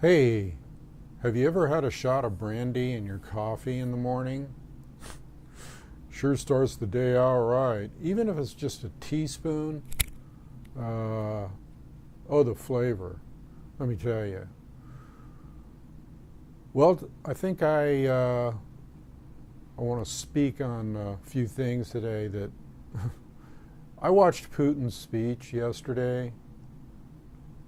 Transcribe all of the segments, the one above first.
Hey, have you ever had a shot of brandy in your coffee in the morning? Sure starts the day out right. Even if it's just a teaspoon. Uh, oh, the flavor. Let me tell you. Well, I think I want to speak on a few things today that I watched Putin's speech yesterday.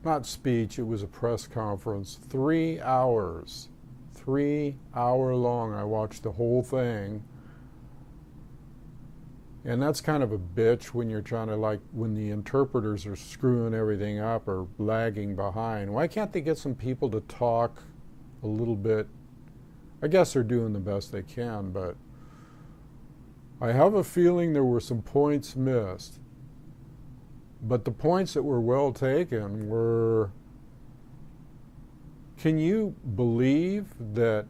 Not speech, it was a press conference. 3 hours. 3 hour long. I watched the whole thing. And that's kind of a bitch when you're trying to, when the interpreters are screwing everything up or lagging behind. Why can't they get some people to talk a little bit? I guess they're doing the best they can, but I have a feeling there were some points missed. But the points that were well taken were, can you believe that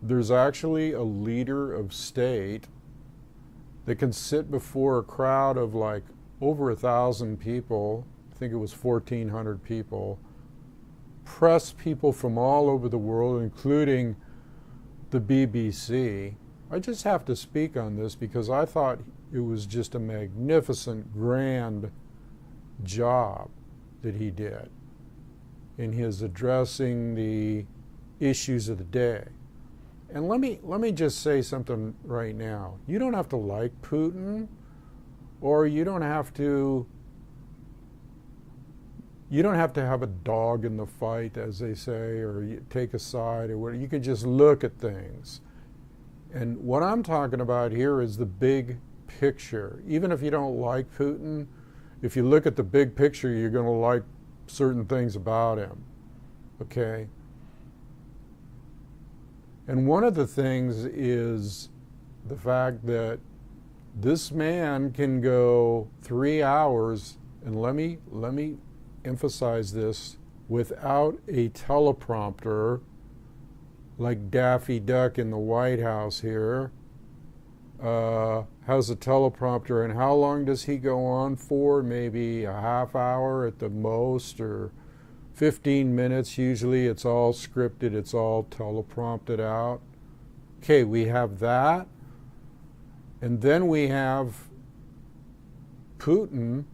there's actually a leader of state that can sit before a crowd of over 1,000 people, I think it was 1,400 people, press people from all over the world, including the BBC. I just have to speak on this because I thought it was just a magnificent, grand job that he did in his addressing the issues of the day. And let me just say something right now. You don't have to like Putin, or you don't have to have a dog in the fight, as they say, or you take a side, or whatever. You can just look at things. And what I'm talking about here is the big picture. Even if you don't like Putin, if you look at the big picture, you're going to like certain things about him. Okay? And one of the things is the fact that this man can go 3 hours, and let me emphasize this, without a teleprompter like Daffy Duck in the White House here. Has a teleprompter, and how long does he go on for? Maybe a half hour at the most, or 15 minutes. Usually it's all scripted, it's all teleprompted out. Okay, we have that. And then we have Putin,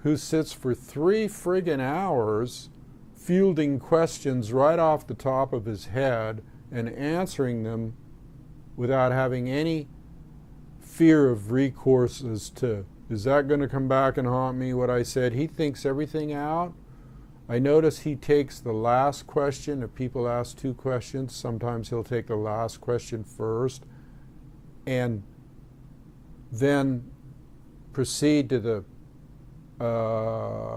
who sits for 3 friggin' hours fielding questions right off the top of his head and answering them without having any fear of recourse as to, is that going to come back and haunt me, what I said? He thinks everything out. I notice he takes the last question. If people ask 2 questions, sometimes he'll take the last question first and then proceed to the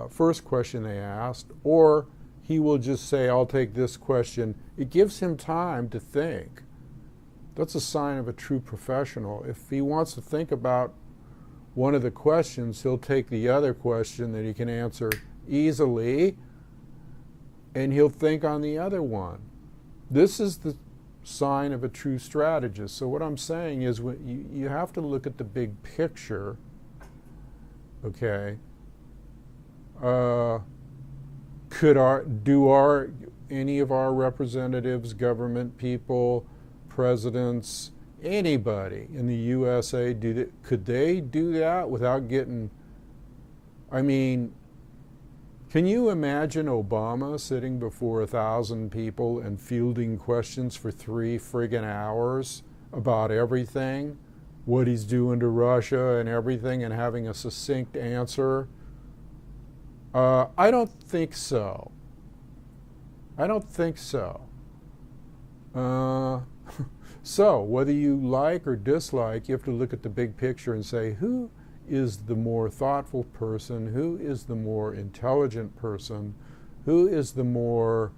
first question they asked, or he will just say, I'll take this question. It gives him time to think. That's a sign of a true professional. If he wants to think about one of the questions, he'll take the other question that he can answer easily, and he'll think on the other one. This is the sign of a true strategist. So what I'm saying is, you have to look at the big picture, okay? Any of our representatives, government people, presidents, anybody in the USA, could they do that without getting, can you imagine Obama sitting before 1,000 people and fielding questions for 3 friggin' hours about everything, what he's doing to Russia and everything, and having a succinct answer? I don't think so. So, whether you like or dislike, you have to look at the big picture and say, who is the more thoughtful person? Who is the more intelligent person? Who is the more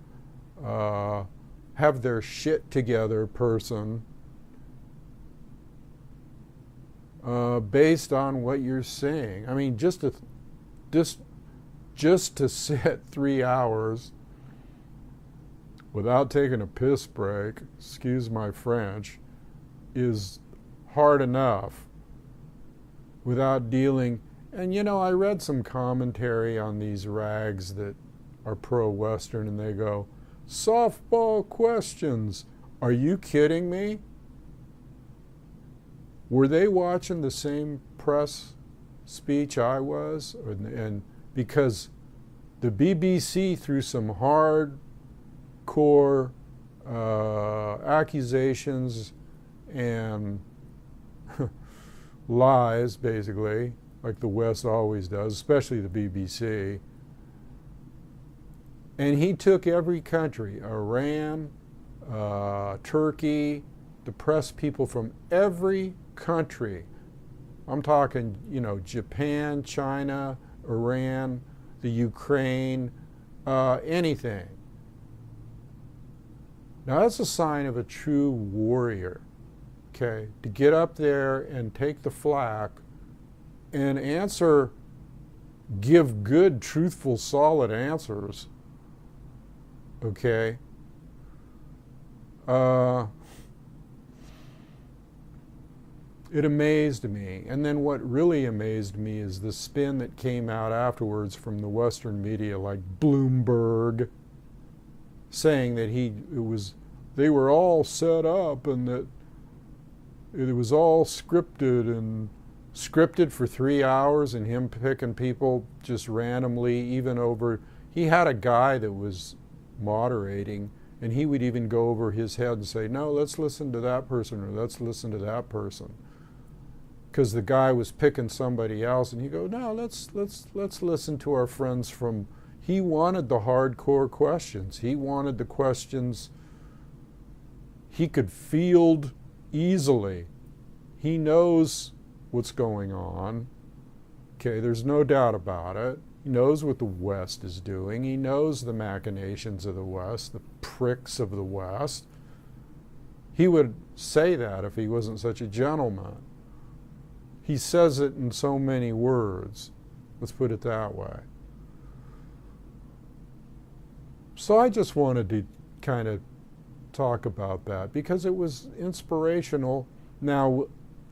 have their shit together person? Based on what you're seeing. Just to sit 3 hours without taking a piss break, excuse my French, is hard enough without dealing. And I read some commentary on these rags that are pro-Western, and they go, Softball questions. Are you kidding me? Were they watching the same press speech I was? And because the BBC threw some hardcore accusations and lies, basically, like the West always does, especially the BBC. And he took every country, Iran, Turkey, the press people from every country. I'm talking, Japan, China, Iran, the Ukraine, anything. Now that's a sign of a true warrior, okay? To get up there and take the flak and answer, give good, truthful, solid answers, okay? It amazed me. And then what really amazed me is the spin that came out afterwards from the Western media, like Bloomberg, saying that they were all set up and that it was all scripted for 3 hours, and him picking people just randomly, even over, he had a guy that was moderating, and he would even go over his head and say, no, let's listen to that person, or let's listen to that person. Because the guy was picking somebody else, and he'd go, no, let's listen to our friends from, he wanted the hardcore questions. He wanted the questions he could field easily. He knows what's going on. Okay, there's no doubt about it. He knows what the West is doing. He knows the machinations of the West, the pricks of the West. He would say that if he wasn't such a gentleman. He says it in so many words. Let's put it that way. So I just wanted to kind of talk about that because it was inspirational. Now,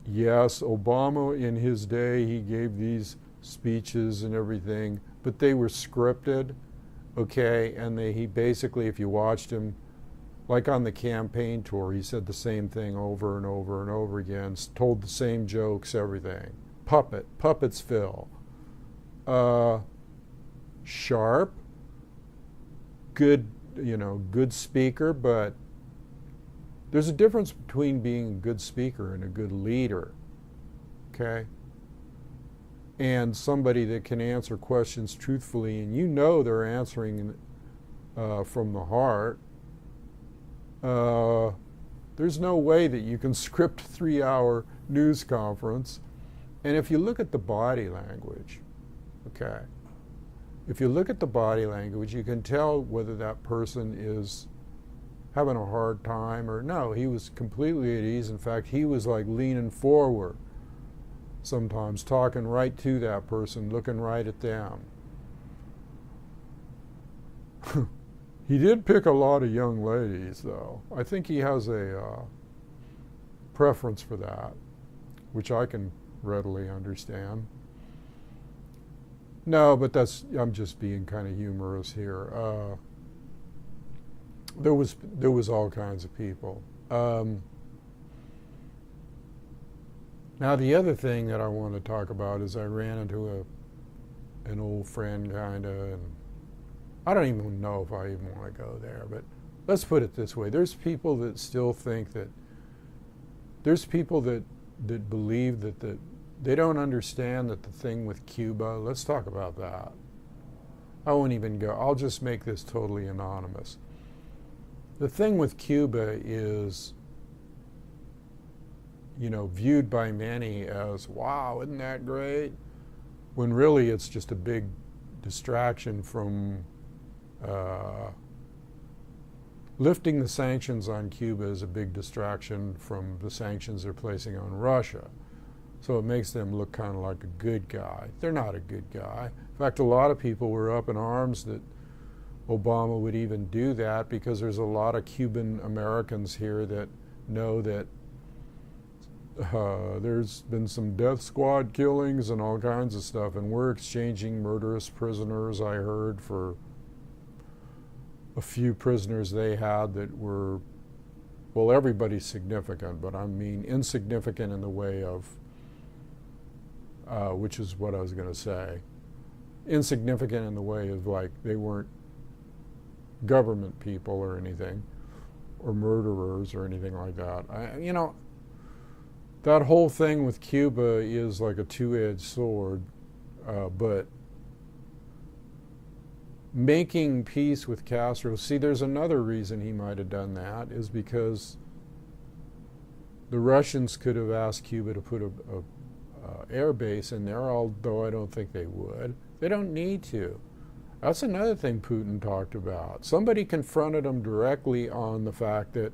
yes, Obama in his day, he gave these speeches and everything, but they were scripted, okay? And he basically, if you watched him, like on the campaign tour, he said the same thing over and over and over again, told the same jokes, everything. Puppets fill. Sharp, good speaker, but there's a difference between being a good speaker and a good leader, okay? And somebody that can answer questions truthfully, and they're answering from the heart. There's no way that you can script a 3-hour news conference. And if you look at the body language, okay, if you look at the body language, you can tell whether that person is having a hard time or no. He was completely at ease. In fact, he was like leaning forward, sometimes talking right to that person, looking right at them. He did pick a lot of young ladies, though. I think he has a preference for that, which I can readily understand. No, but I'm just being kind of humorous here. There was all kinds of people. Now, the other thing that I want to talk about is I ran into an old friend, kind of, and I don't even know if I even want to go there, but let's put it this way. There's people that still think that, there's people that believe that they don't understand that the thing with Cuba, let's talk about that. I won't even go, I'll just make this totally anonymous. The thing with Cuba is, viewed by many as, wow, isn't that great? When really it's just a big distraction from lifting the sanctions on Cuba is a big distraction from the sanctions they're placing on Russia. So it makes them look kind of like a good guy. They're not a good guy. In fact, a lot of people were up in arms that Obama would even do that because there's a lot of Cuban Americans here that know that there's been some death squad killings and all kinds of stuff, and we're exchanging murderous prisoners, I heard, for a few prisoners they had that were, well, everybody's significant, but I mean insignificant in the way of, which is what I was going to say, insignificant in the way of like they weren't government people or anything, or murderers or anything like that. You know, that whole thing with Cuba is like a two-edged sword, but making peace with Castro, see, there's another reason he might have done that, is because the Russians could have asked Cuba to put a air base in there, although I don't think they would. They don't need to. That's another thing Putin talked about. Somebody confronted him directly on the fact that,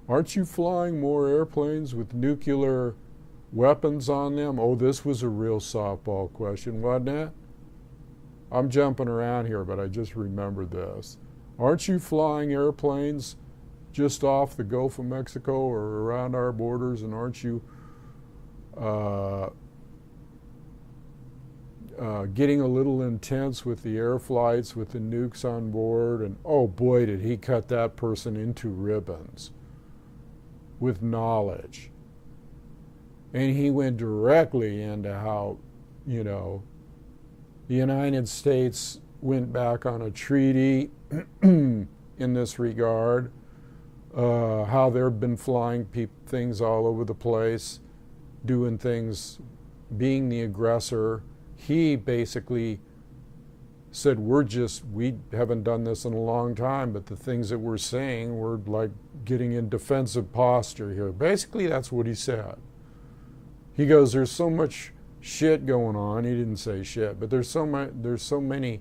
aren't you flying more airplanes with nuclear weapons on them? Oh, this was a real softball question, wasn't it? I'm jumping around here, but I just remembered this. Aren't you flying airplanes just off the Gulf of Mexico or around our borders, and aren't you getting a little intense with the air flights with the nukes on board? And oh boy, did he cut that person into ribbons with knowledge. And he went directly into how, you know, the United States went back on a treaty in this regard, how they've been flying things all over the place, doing things, being the aggressor. He basically said, we haven't done this in a long time, but the things that we're saying, we're like getting in defensive posture here. Basically, that's what he said. He goes, there's so much shit going on. He didn't say shit, but there's so many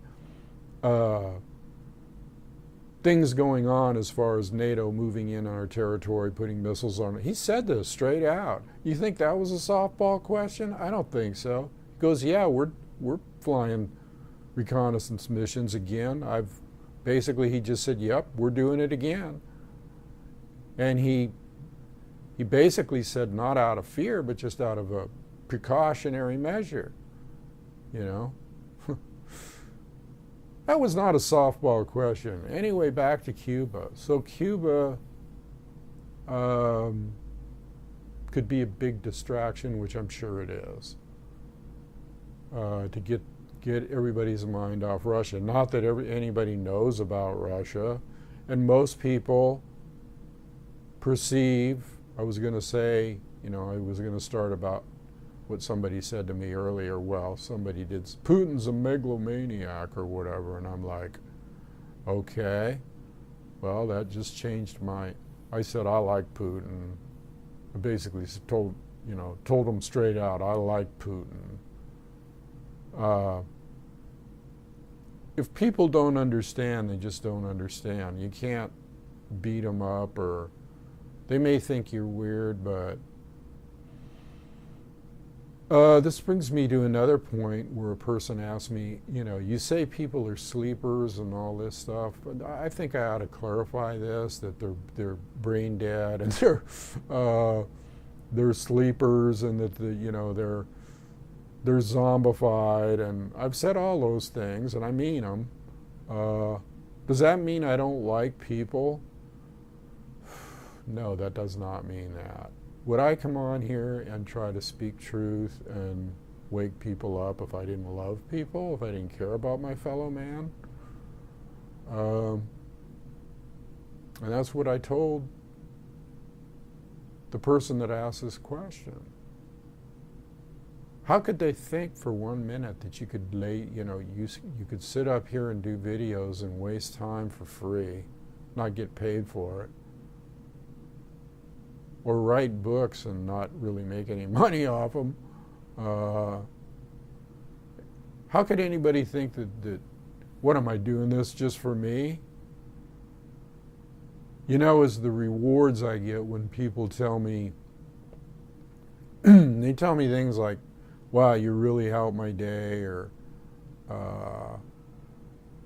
things going on as far as NATO moving in on our territory, putting missiles on it. He said this straight out. You think that was a softball question? I don't think so. He goes, yeah, we're flying reconnaissance missions again. He just said, yep, we're doing it again. And he basically said, not out of fear, but just out of a precautionary measure, you know. That was not a softball question. Anyway, back to Cuba. So Cuba could be a big distraction, which I'm sure it is, to get everybody's mind off Russia. Not that anybody knows about Russia, and most people perceive, I was going to say, you know, I was going to start about what somebody said to me earlier. Well, somebody did, Putin's a megalomaniac or whatever, and I'm like, okay, well, that just changed I said I like Putin. I basically told him straight out, I like Putin. If people don't understand, they just don't understand. You can't beat them up, or they may think you're weird, but this brings me to another point where a person asked me, you know, you say people are sleepers and all this stuff, but I think I ought to clarify this, that they're brain dead and they're sleepers, and that they're zombified, and I've said all those things, and I mean them. Does that mean I don't like people? No, that does not mean that. Would I come on here and try to speak truth and wake people up if I didn't love people, if I didn't care about my fellow man? And that's what I told the person that asked this question. How could they think for 1 minute that you could you could sit up here and do videos and waste time for free, not get paid for it, or write books and not really make any money off them? How could anybody think that what am I doing this just for me? You know, is the rewards I get when people tell me, they tell me things like, wow, you really helped my day, or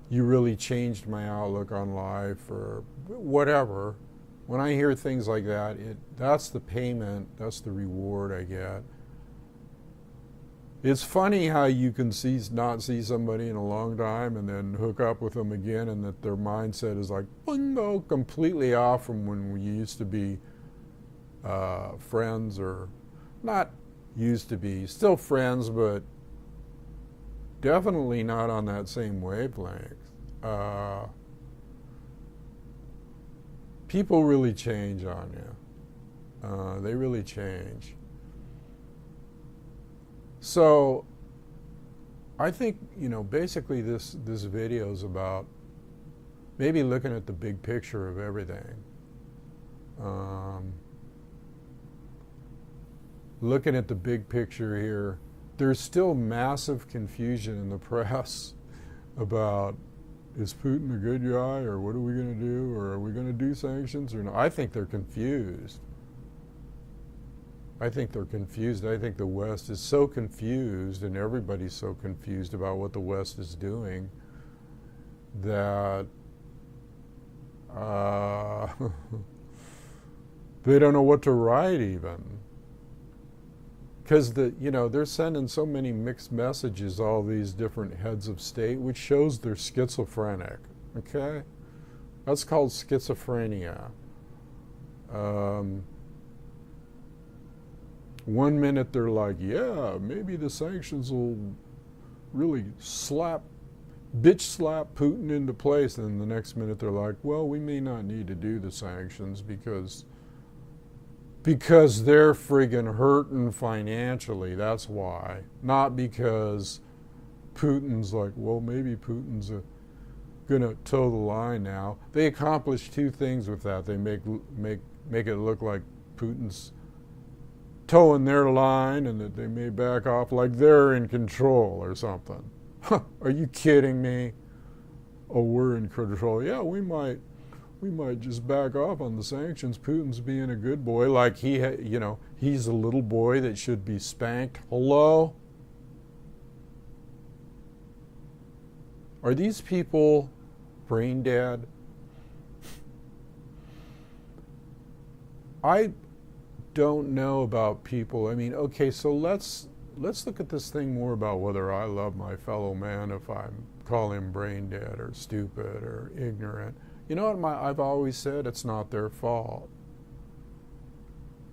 you really changed my outlook on life, or whatever. When I hear things like that, that's the payment, that's the reward I get. It's funny how you can not see somebody in a long time and then hook up with them again, and that their mindset is like, bingo, completely off from when we used to be friends, or not used to be, still friends, but definitely not on that same wavelength. People really change on you. They really change. So I think, basically this video is about maybe looking at the big picture of everything. Looking at the big picture here, there's still massive confusion in the press about, is Putin a good guy, or what are we going to do, or are we going to do sanctions or not? I think they're confused. I think they're confused. I think the West is so confused, and everybody's so confused about what the West is doing, that they don't know what to write even. Because they're sending so many mixed messages, all these different heads of state, which shows they're schizophrenic. Okay? That's called schizophrenia. 1 minute they're like, yeah, maybe the sanctions will really bitch slap Putin into place. And the next minute they're like, well, we may not need to do the sanctions because they're friggin' hurting financially. That's why. Not because Putin's like, well, maybe Putin's gonna toe the line now. They accomplish two things with that. They make it look like Putin's toeing their line, and that they may back off like they're in control or something. Are you kidding me? Oh, we're in control. Yeah, we might just back off on the sanctions. Putin's being a good boy, like he's a little boy that should be spanked. Hello? Are these people brain dead? I don't know about people. I mean, okay, so let's look at this thing more about whether I love my fellow man if I call him brain dead or stupid or ignorant. You know what I've always said? It's not their fault.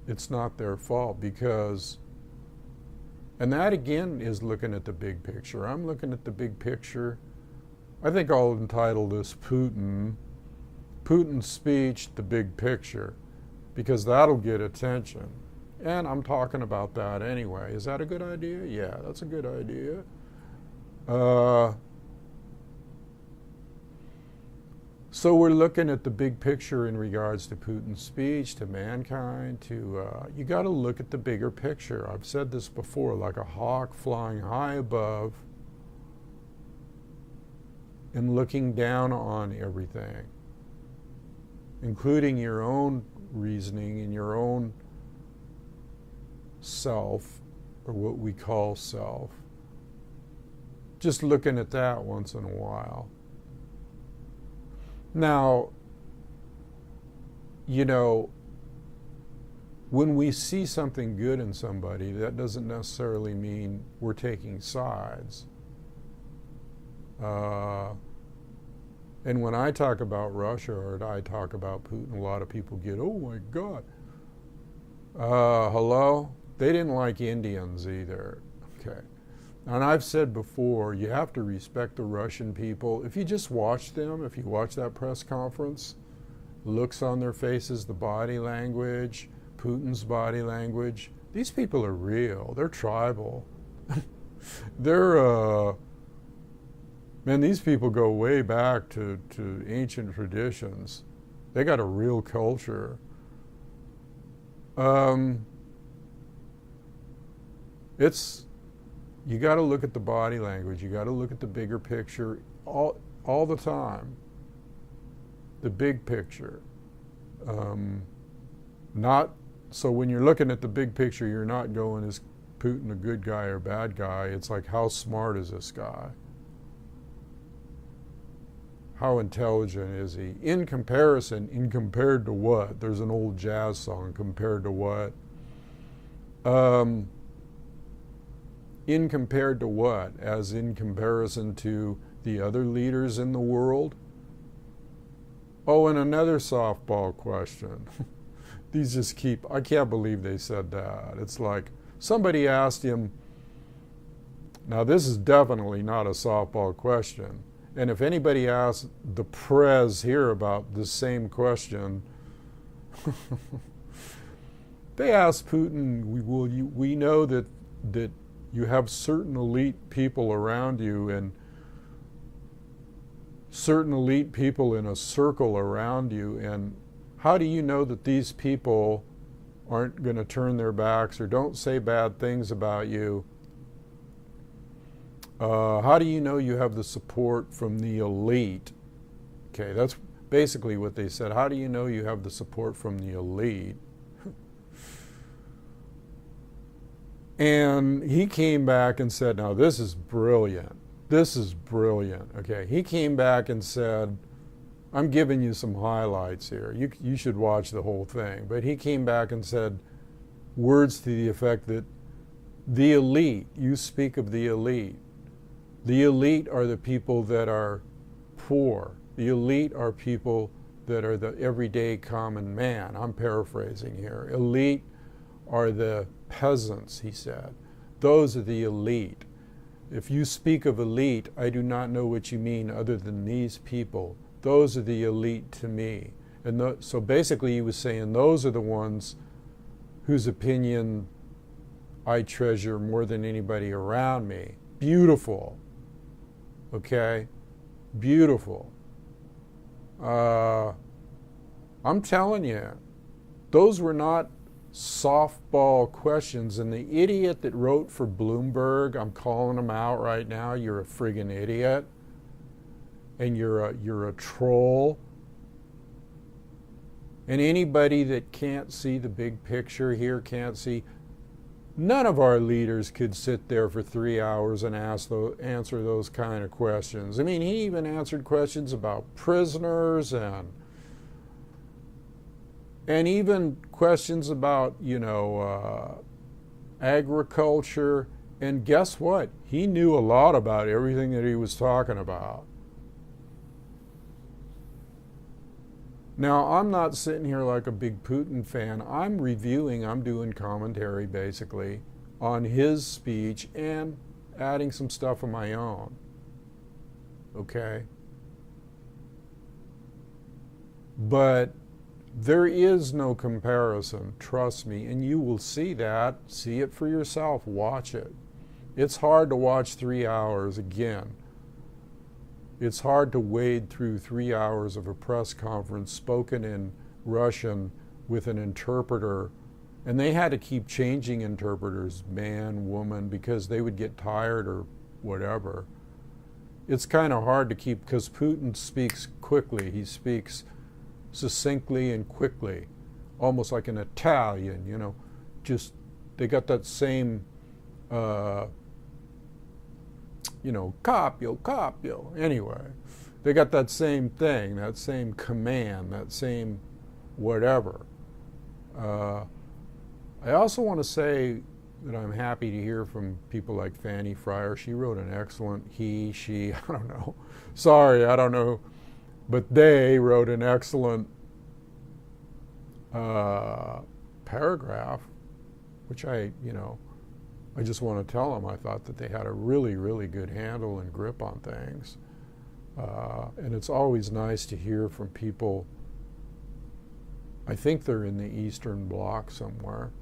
It's not their fault, because, and that again is looking at the big picture. I'm looking at the big picture. I think I'll entitle this Putin's Speech, the Big Picture, because that'll get attention. And I'm talking about that anyway. Is that a good idea? Yeah, that's a good idea. So we're looking at the big picture in regards to Putin's speech, to mankind, you got to look at the bigger picture. I've said this before, like a hawk flying high above and looking down on everything, including your own reasoning and your own self, or what we call self. Just looking at that once in a while. Now, when we see something good in somebody, that doesn't necessarily mean we're taking sides. And when I talk about Russia, or I talk about Putin, a lot of people get, oh my God. Hello? They didn't like Indians either. Okay. And I've said before, you have to respect the Russian people. If you just watch them, if you watch that press conference, looks on their faces, the body language, Putin's body language, these people are real. They're tribal. Man, these people go way back to ancient traditions. They got a real culture. You got to look at the body language. You got to look at the bigger picture all the time. The big picture. So when you're looking at the big picture, you're not going, is Putin a good guy or bad guy? It's like, how smart is this guy? How intelligent is he? In comparison, compared to what? There's an old jazz song, compared to what? In compared to what? As in comparison to the other leaders in the world? Oh, and another softball question. These just keep, I can't believe they said that. It's like somebody asked him, now this is definitely not a softball question. And if anybody asks the prez here about the same question, they asked Putin, we know that you have certain elite people around you and certain elite people in a circle around you, and how do you know that these people aren't going to turn their backs or don't say bad things about you? How do you know you have the support from the elite? Okay, that's basically what they said. How do you know you have the support from the elite? And he came back and said, now this is brilliant. This is brilliant. Okay, he came back and said, I'm giving you some highlights here. You should watch the whole thing. But he came back and said words to the effect that the elite, you speak of the elite. The elite are the people that are poor. The elite are people that are the everyday common man. I'm paraphrasing here. Elite are the peasants, he said. Those are the elite. If you speak of elite, I do not know what you mean other than these people. Those are the elite to me. And so basically he was saying those are the ones whose opinion I treasure more than anybody around me. Beautiful. Okay? Beautiful. I'm telling you, those were not softball questions. And the idiot that wrote for Bloomberg, I'm calling him out right now, you're a friggin' idiot. And you're a troll. And anybody that can't see the big picture here can't see. None of our leaders could sit there for 3 hours and answer those kind of questions. I mean, he even answered questions about prisoners and even questions about, agriculture. And guess what? He knew a lot about everything that he was talking about. Now, I'm not sitting here like a big Putin fan. I'm doing commentary basically on his speech and adding some stuff of my own. Okay? But there is no comparison, trust me, and you will see that. See it for yourself. Watch it. It's hard to watch 3 hours again. It's hard to wade through 3 hours of a press conference spoken in Russian with an interpreter. And they had to keep changing interpreters, man, woman, because they would get tired or whatever. It's kind of hard to keep, because Putin speaks quickly. He speaks succinctly and quickly, almost like an Italian, just they got that same capio. Anyway, they got that same thing, that same command, that same whatever. I also want to say that I'm happy to hear from people like Fanny Fryer. She wrote an excellent, she, I don't know. Sorry, I don't know. But they wrote an excellent paragraph, which I just want to tell them I thought that they had a really, really good handle and grip on things. And it's always nice to hear from people. I think they're in the Eastern Bloc somewhere.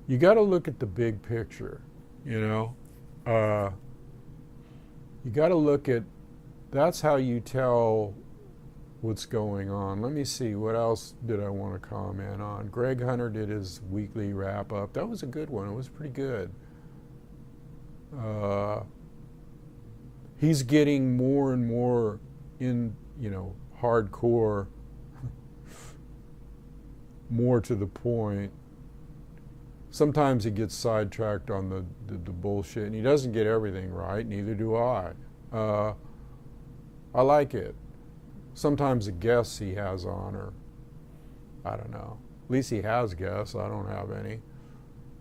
You got to look at the big picture, you got to look at, that's how you tell what's going on. Let me see, what else did I want to comment on? Greg Hunter did his weekly wrap up. That was a good one. It was pretty good. He's getting more and more in, hardcore, more to the point. Sometimes he gets sidetracked on the bullshit, and he doesn't get everything right, neither do I. I like it. Sometimes the guests he has on are, I don't know. At least he has guests. I don't have any.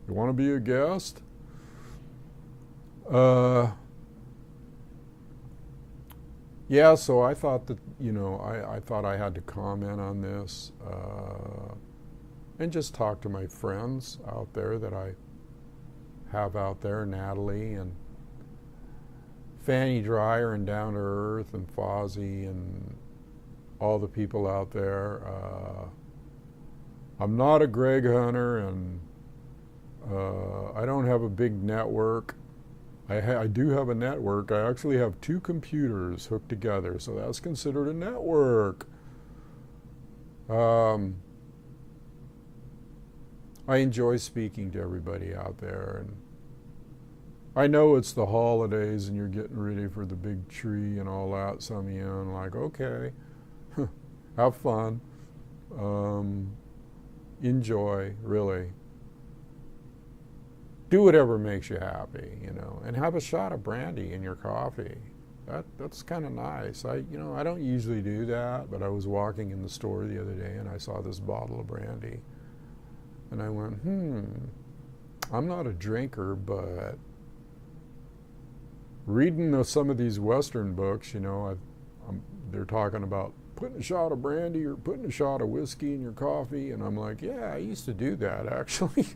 You want to be a guest? Yeah, so I thought that, I thought I had to comment on this and just talk to my friends out there that I have out there, Natalie and Fanny Dreyer and Down to Earth and Fozzie and all the people out there. I'm not a Greg Hunter, and I don't have a big network. I do have a network. I actually have 2 computers hooked together, so that's considered a network. I enjoy speaking to everybody out there, and I know it's the holidays and you're getting ready for the big tree and all that. Some of you are like, okay, have fun, enjoy, really. Do whatever makes you happy, and have a shot of brandy in your coffee. That's kind of nice. I don't usually do that, but I was walking in the store the other day and I saw this bottle of brandy, and I went, I'm not a drinker, but reading some of these Western books, they're talking about putting a shot of brandy or putting a shot of whiskey in your coffee, and I'm like, yeah, I used to do that actually.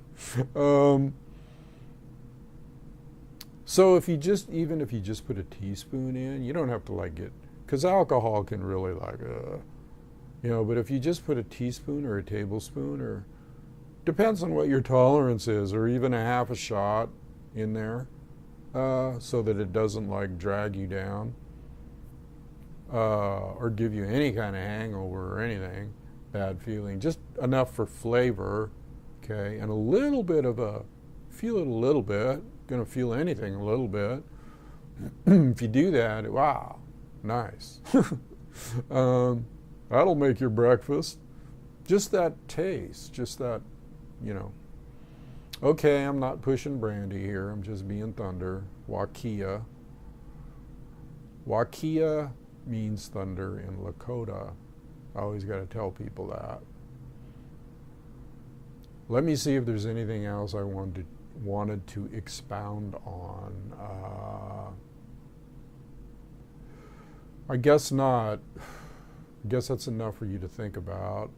So even if you just put a teaspoon in, you don't have to because alcohol can really but if you just put a teaspoon or a tablespoon, or depends on what your tolerance is, or even a half a shot in there, so that it doesn't drag you down, or give you any kind of hangover or anything, bad feeling, just enough for flavor, okay, and a little bit of feel it a little bit. Going to feel anything a little bit. If you do that, wow, nice. That'll make your breakfast. Just that taste, just that, Okay, I'm not pushing brandy here. I'm just being thunder. Wakia. Wakia means thunder in Lakota. I always got to tell people that. Let me see if there's anything else I wanted to expound on. I guess not. I guess that's enough for you to think about.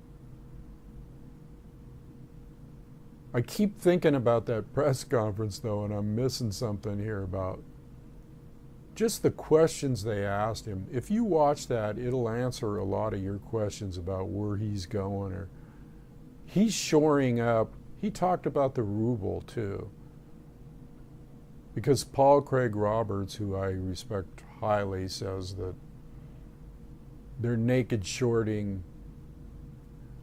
I keep thinking about that press conference, though, and I'm missing something here about just the questions they asked him. If you watch that, it'll answer a lot of your questions about where he's going, or he's shoring up. He talked about the ruble, too. Because Paul Craig Roberts, who I respect highly, says that they're naked shorting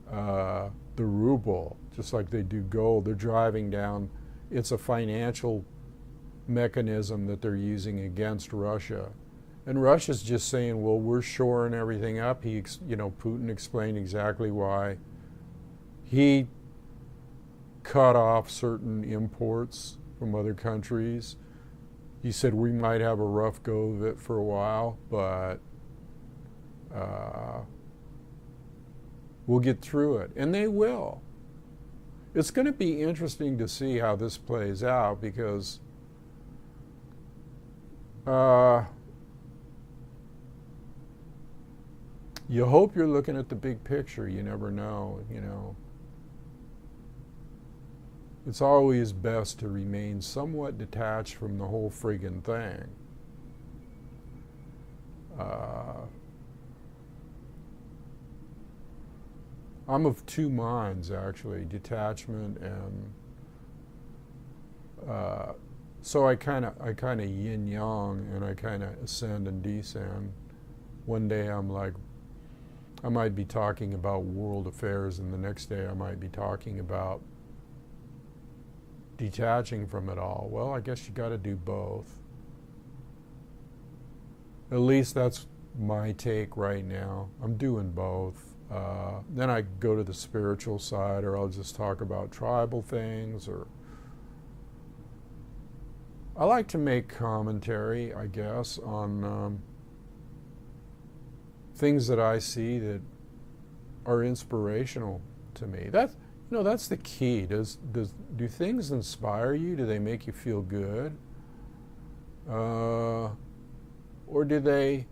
the ruble, just like they do gold. They're driving down. It's a financial mechanism that they're using against Russia. And Russia's just saying, well, we're shoring everything up. Putin explained exactly why he cut off certain imports from other countries. He said we might have a rough go of it for a while, but we'll get through it. And they will. It's going to be interesting to see how this plays out, because you hope you're looking at the big picture. You never know, It's always best to remain somewhat detached from the whole friggin' thing. I'm of 2 minds, actually, detachment and so I kind of yin yang, and I kind of ascend and descend. One day I'm like, I might be talking about world affairs, and the next day I might be talking about detaching from it all. Well, I guess you got to do both. At least that's my take right now. I'm doing both. Then I go to the spiritual side, or I'll just talk about tribal things, or I like to make commentary, I guess, on things that I see that are inspirational to me. That's, You know, that's the key. Do things inspire you? Do they make you feel good? Or do they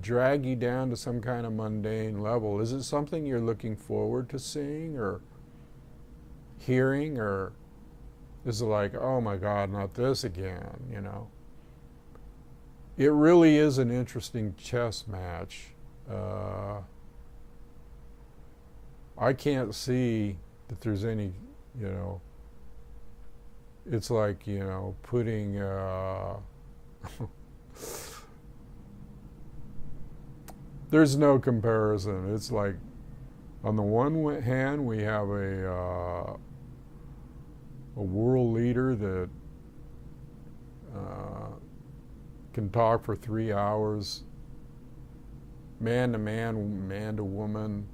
drag you down to some kind of mundane level? Is it something you're looking forward to seeing or hearing, or is it like, oh my God, not this again, you know? It really is an interesting chess match. I can't see that there's any, you know, it's like, you know, putting, there's no comparison. It's like, on the one hand, we have a world leader that can talk for 3 hours, man to man, man to woman,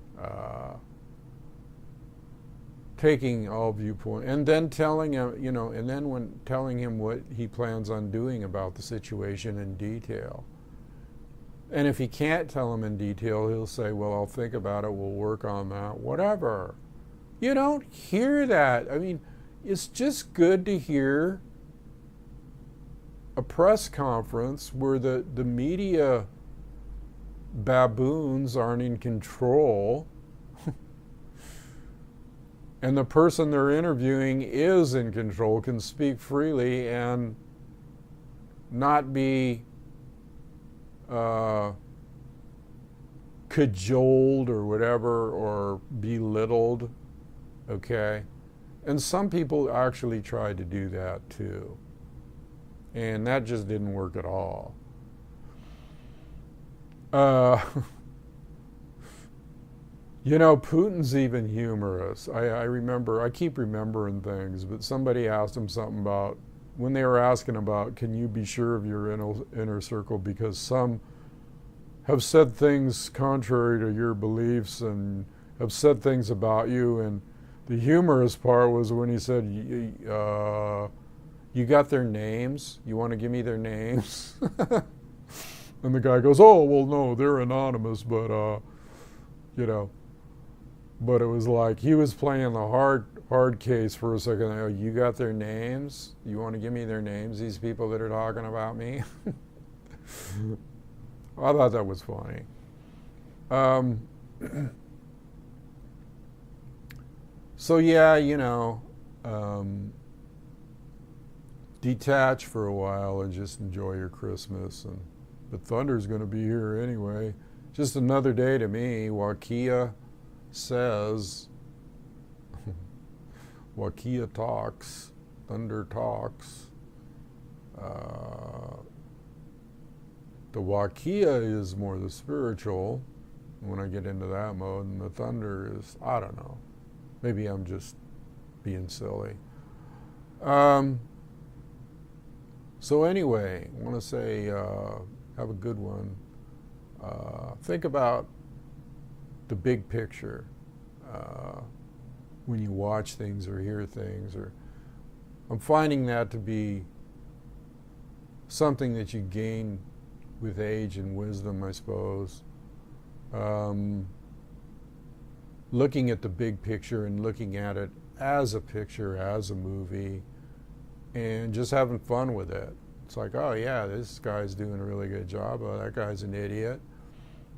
taking all viewpoints, and then telling him, you know, and then when telling him what he plans on doing about the situation in detail. And if he can't tell him in detail, he'll say, well, I'll think about it, we'll work on that, whatever. You don't hear that. I mean, it's just good to hear a press conference where the media baboons aren't in control and the person they're interviewing is in control, can speak freely and not be cajoled or whatever, or belittled, okay? And some people actually tried to do that too. And that just didn't work at all. You know, Putin's even humorous. I keep remembering things, but somebody asked him something about, when they were asking about, can you be sure of your inner circle because some have said things contrary to your beliefs and have said things about you, and the humorous part was when he said, you got their names? You want to give me their names? And the guy goes, oh, well, no, they're anonymous, but, you know. But it was like he was playing the hard case for a second. Oh, you got their names? You want to give me their names, these people that are talking about me? I thought that was funny. So yeah, you know, detach for a while and just enjoy your Christmas. And the thunder's going to be here anyway. Just another day to me. Wakia says, Wakia talks, thunder talks. The Wakia is more the spiritual when I get into that mode, and the thunder is, I don't know. Maybe I'm just being silly. So anyway, I want to say have a good one. Think about the big picture when you watch things or hear things. Or I'm finding that to be something that you gain with age and wisdom, I suppose. Looking at the big picture and looking at it as a picture, as a movie, and just having fun with it. It's like, oh yeah, this guy's doing a really good job. Oh, that guy's an idiot.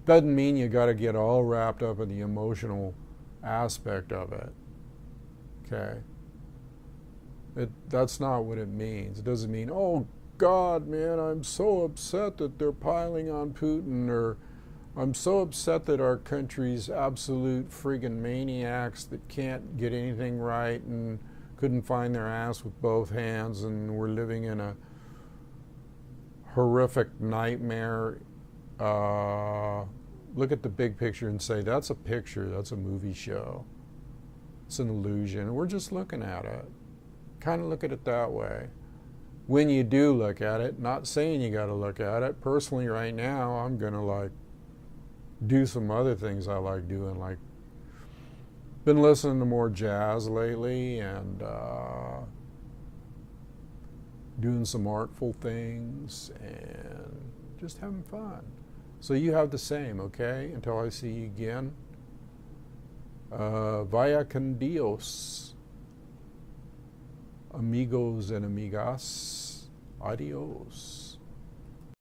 Doesn't mean you got to get all wrapped up in the emotional aspect of it. Okay? That's not what it means. It doesn't mean, oh God, man, I'm so upset that they're piling on Putin, or I'm so upset that our country's absolute friggin' maniacs that can't get anything right and couldn't find their ass with both hands, and we're living in a horrific nightmare. Look at the big picture and say, that's a picture, that's a movie show. It's an illusion. We're just looking at it. Kind of look at it that way. When you do look at it, not saying you got to look at it. Personally, right now, I'm going to do some other things I like doing, like been listening to more jazz lately and doing some artful things and just having fun. So you have the same, okay? Until I see you again, Vaya con Dios. Amigos and amigas. Adios.